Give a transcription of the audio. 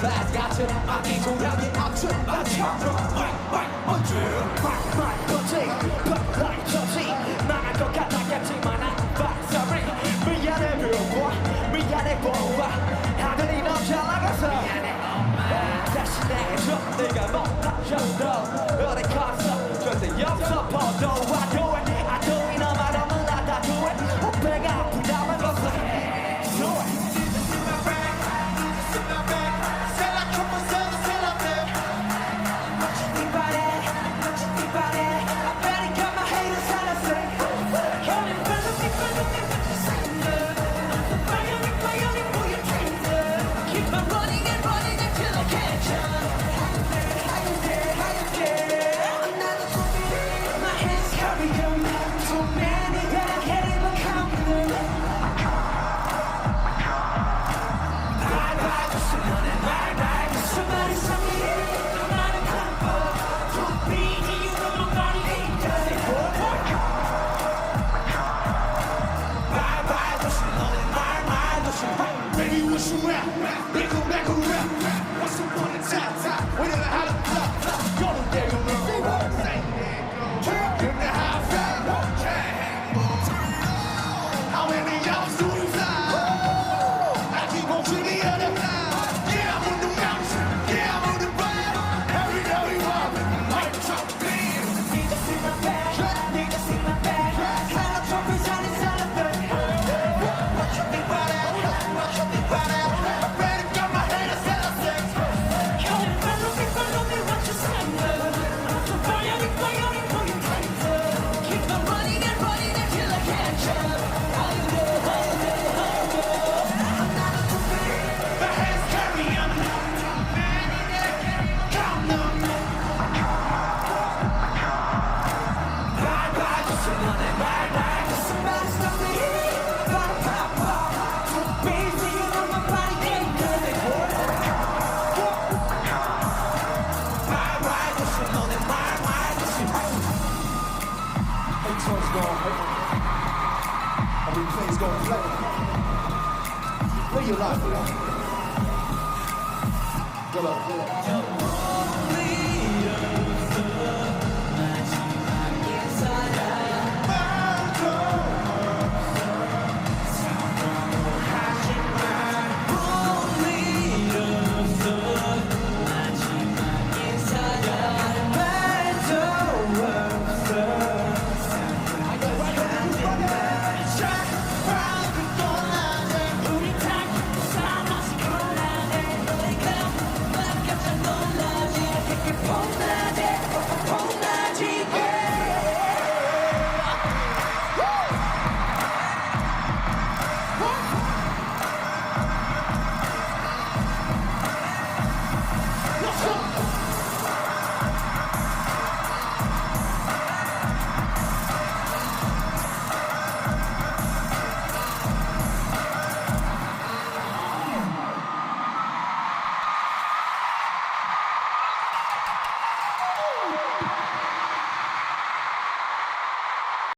fast 같은 아기 고양이 앞줄 나처럼 언제 거지 like 저지 망할 것 같았겠지만 I'm sorry 미안해 뷰와 미안해 보아 하늘이 너무 잘 나가서 미안해 엄마 다시 내줘 네가 못하셔도 어디 가서 절대 없어 뻗어 I do it I do it 너 말 없는 나다 do it 배가 아프다만 걱정해 do it Replay's gonna play. Where you like, bro? Good luck.